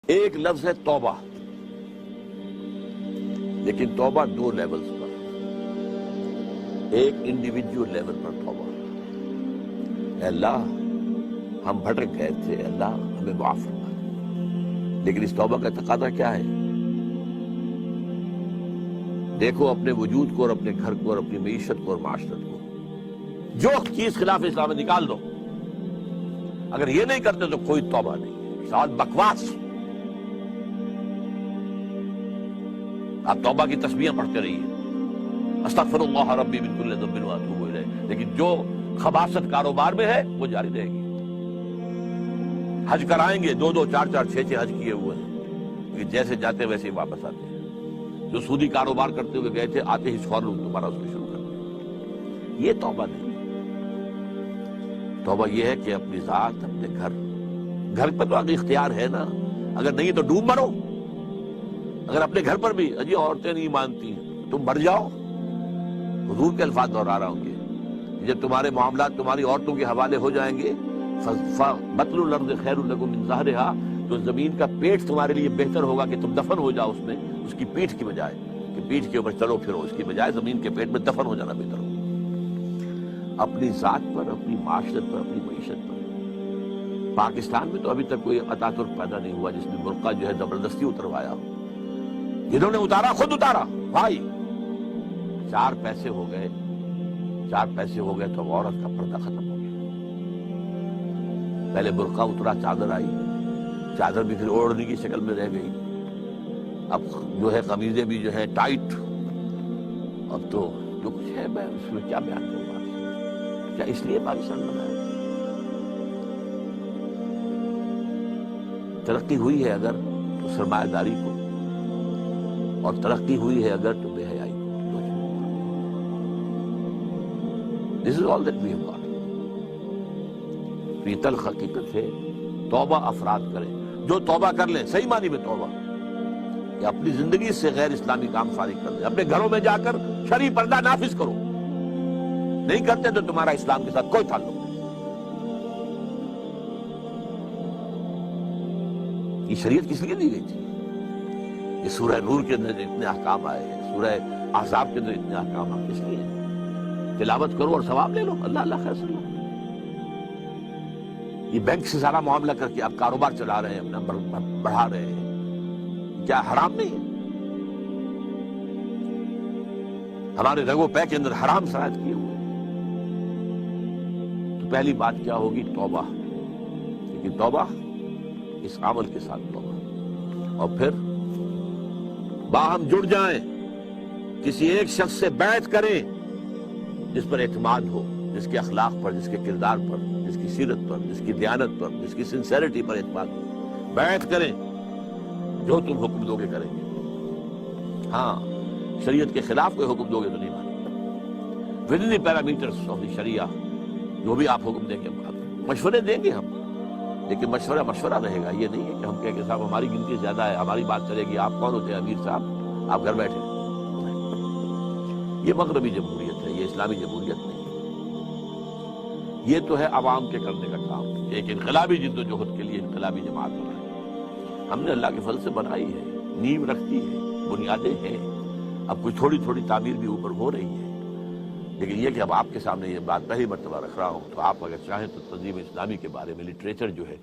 ایک لفظ ہے توبہ، لیکن توبہ دو لیولز پر، ایک انڈیویجول لیول پر توبہ، اے اللہ ہم بھٹک گئے تھے، اللہ ہمیں معاف فرما، لیکن اس توبہ کا تقاضا کیا ہے؟ دیکھو اپنے وجود کو اور اپنے گھر کو اور اپنی معیشت کو اور معاشرت کو، جو چیز خلاف اسلام ہے نکال دو۔ اگر یہ نہیں کرتے تو کوئی توبہ نہیں، ساتھ بکواس۔ آپ توبہ کی تسبیحیں پڑھتے رہیے، استغفر اللہ ربی من کل ذنب واتوب الیہ، لیکن جو خباثت کاروبار میں ہے وہ جاری رہے گی۔ حج کرائیں گے، دو دو چار چار چھ چھ حج کیے ہوئے ہیں، لیکن جیسے جاتے ویسے ہی واپس آتے ہیں۔ جو سودی کاروبار کرتے ہوئے گئے تھے، آتے ہی فوراً دوبارہ اس کو شروع کر دیا۔ یہ توبہ نہیں۔ توبہ یہ ہے کہ اپنی ذات، اپنے گھر پر تو آگے اختیار ہے نا، اگر نہیں تو ڈوب مرو۔ اگر اپنے گھر پر بھی اجی عورتیں نہیں مانتی تم مر جاؤ، حضور کے الفاظ دہرا رہا ہوں گے، جب تمہارے معاملات تمہاری عورتوں کے حوالے ہو جائیں گے، بطن الارض خیر لکم من ظہرها، تو زمین کا پیٹ تمہارے لیے بہتر ہوگا کہ تم دفن ہو جاؤ اس میں، اس کی پیٹھ کی بجائے کہ پیٹھ کے اوپر چلو پھرو، اس کی بجائے زمین کے پیٹ میں دفن ہو جانا بہتر ہوگا۔ اپنی ذات پر، اپنی معاشرت پر، اپنی معیشت پر۔ پاکستان میں تو ابھی تک کوئی اتا ترک پیدا نہیں ہوا جس نے برقع جو ہے زبردستی اتروایا ہو۔ جنہوں نے اتارا خود اتارا بھائی، چار پیسے ہو گئے تو عورت کا پردہ ختم ہو گیا۔ پہلے برقع اترا، چادر آئی، چادر بھی پھر اوڑھنے کی شکل میں رہ گئی، اب جو ہے قمیضیں بھی جو ہے ٹائٹ۔ اب تو جو کچھ ہے میں اس میں کیا بیان کروں آپ سے؟ کیا اس لیے پاکستان بنایا؟ ترقی ہوئی ہے اگر تو سرمایہ داری کو، اور ترقی ہوئی ہے اگر تو بے حیائی کو۔ This is all that we have got۔ یہ تلخ حقیقت ہے۔ توبہ افراد کریں، جو توبہ کر لیں، صحیح معنی میں توبہ، کہ اپنی زندگی سے غیر اسلامی کام فارغ کر دیں، اپنے گھروں میں جا کر شرعی پردہ نافذ کرو۔ نہیں کرتے تو تمہارا اسلام کے ساتھ کوئی تعلق نہیں۔ یہ شریعت کس لیے دی گئی تھی؟ یہ سورہ نور کے اندر اتنے احکام آئے ہیں، سورہ احزاب کے اندر اتنے احکام آئے، کس لیے؟ تلاوت کرو اور ثواب لے لو، اللہ اللہ خیر سے لو۔ یہ بینک سے سارا معاملہ کر کے آپ کاروبار چلا رہے ہیں، اپنا بڑھا رہے ہیں، کیا حرام نہیں ہے؟ ہمارے رگ و پے کے اندر حرام شرائط کیے ہوئے ہیں۔ تو پہلی بات کیا ہوگی؟ توبہ۔ لیکن توبہ اس عمل کے ساتھ توبہ، اور پھر باہم جڑ جائیں، کسی ایک شخص سے بیعت کریں جس پر اعتماد ہو، جس کے اخلاق پر، جس کے کردار پر، جس کی سیرت پر، جس کی دیانت پر، جس کی سنسیریٹی پر اعتماد ہو۔ بیعت کریں، جو تم حکم دو گے کریں گے۔ ہاں، شریعت کے خلاف کوئی حکم دو گے تو نہیں مانیں گے۔ Within the parameters of the sharia, جو بھی آپ حکم دیں گے ہم مشورے دیں گے، ہم، لیکن مشورہ رہے گا۔ یہ نہیں ہے کہ ہم کہیں کہ صاحب ہماری گنتی زیادہ ہے، ہماری بات چلے گی، آپ کون ہوتے ہیں امیر صاحب، آپ گھر بیٹھے۔ یہ مغربی جمہوریت ہے، یہ اسلامی جمہوریت نہیں۔ یہ تو ہے عوام کے کرنے کا کام، ایک انقلابی جد و جہد کے لیے انقلابی جماعت بنائی۔ ہم نے اللہ کے فضل سے بنائی ہے، نیو رکھتی ہے، بنیادیں ہیں، اب کچھ تھوڑی تھوڑی تعمیر بھی اوپر ہو رہی ہے۔ لیکن یہ کہ اب آپ کے سامنے یہ بات پہلی مرتبہ رکھ رہا ہوں، تو آپ اگر چاہیں تو تنظیم اسلامی کے بارے میں لٹریچر جو ہے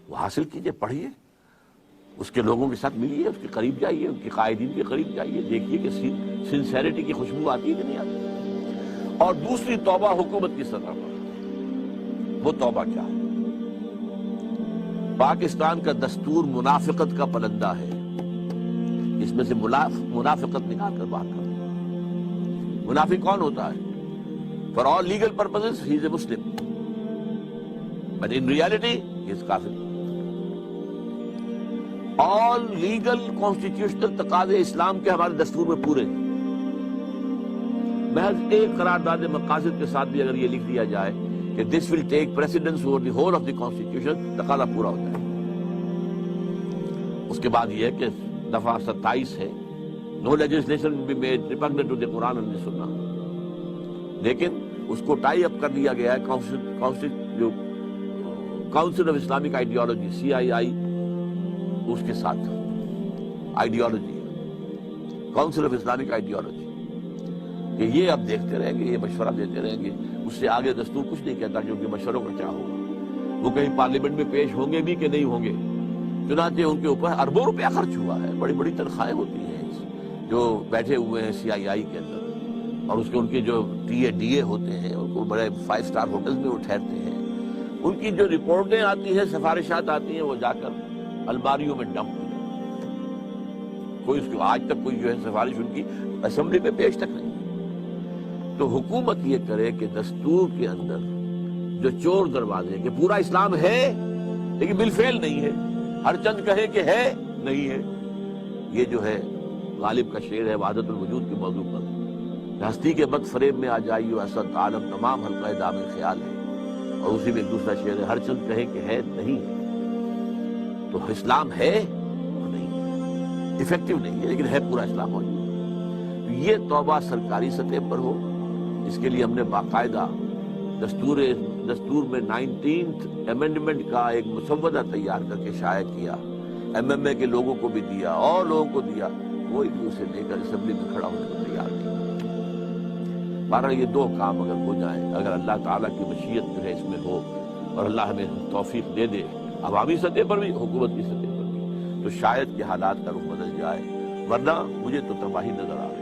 وہ حاصل کیجئے، پڑھیے، اس کے لوگوں کے ساتھ ملیے، اس کے قریب جائیے، ان کے قائدین کے قریب جائیے، دیکھیے کہ سنسیریٹی کی خوشبو آتی ہے کہ نہیں آتی۔ اور دوسری توبہ حکومت کی سطح پر، وہ توبہ کیا ہے؟ پاکستان کا دستور منافقت کا پلندہ ہے، اس میں سے منافقت نکال کر باہر کر دیں۔ منافق کون ہوتا ہے؟ For all legal purposes he is a Muslim, but in reality he is kafir۔ all legal constitutional تقاضے اسلام کے ہمارے دستور میں پورے ہیں۔ محض ایک قرارداد مقاصد کے ساتھ بھی اگر یہ لکھ دیا جائے کہ this will take precedence over the whole of the constitution، تقاضا پورا ہوتا ہے۔ اس کے بعد یہ ہے کہ دفعہ 27 ہے، no legislation will be made repugnant to the Quran and the Sunnah، لیکن اس کو ٹائی اپ کر دیا گیا ہے council of Islamic ideology CII، اس کے ساتھ ideology council of Islamic ideology کہ یہ اب دیکھتے رہیں گے، یہ مشورہ دیتے رہیں گے، اس سے آگے دستور کچھ نہیں کہتا کیونکہ مشوروں کا کیا ہوگا، وہ کہیں پارلیمنٹ میں پیش ہوں گے بھی کہ نہیں ہوں گے۔ چنانچہ ان کے اوپر اربوں روپیہ خرچ ہوا ہے، بڑی بڑی تنخواہیں ہوتی ہیں جو بیٹھے ہوئے ہیں CII کے اندر، اور اس کے ان کے جو DA ہوتے ہیں ان کو بڑے 5 اسٹار ہوٹلز میں وہ ٹھہرتے ہیں، ان کی جو رپورٹیں آتی ہیں، سفارشات آتی ہیں، وہ جا کر الماریوں میں ڈمپ ہو جاتی ہیں۔ کوئی اس کو آج تک کوئی جو ہے سفارش ان کی اسمبلی میں پیش تک نہیں۔ تو حکومت یہ کرے کہ دستور کے اندر جو چور دروازے کہ پورا اسلام ہے لیکن بالفعل نہیں ہے، ہر چند کہے کہ ہے نہیں ہے، یہ جو ہے غالب کا شعر ہے وحدت الوجود کے موضوع پر، ہستی کے بد فریب میں آ جائیو اسد عالم تمام حلقہ دام خیال ہے، اور اسی میں ایک دوسرا شعر ہے ہر چند کہے کہ ہے نہیں ہے۔ تو اسلام ہے نہیں، افیکٹو نہیں ہے لیکن ہے پورا اسلام موجود۔ تو یہ توبہ سرکاری سطح پر ہو، اس کے لیے ہم نے باقاعدہ دستور میں 19th امینڈمنٹ کا ایک مسودہ تیار کر کے شائع کیا، MMA کے لوگوں کو بھی دیا اور لوگوں کو دیا، کوئی بھی اسے لے کر اسمبلی میں کھڑا ہونے کو تیار نہیں۔ بہرحال یہ دو کام اگر ہو جائیں، اگر اللہ تعالیٰ کی مشیت جو ہے اس میں ہو اور اللہ ہمیں توفیق دے دے عوامی سطح پر بھی، حکومت کی سطح پر بھی، تو شاید کہ حالات کا رخ بدل جائے، ورنہ مجھے تو تباہی نظر آ رہی ہے۔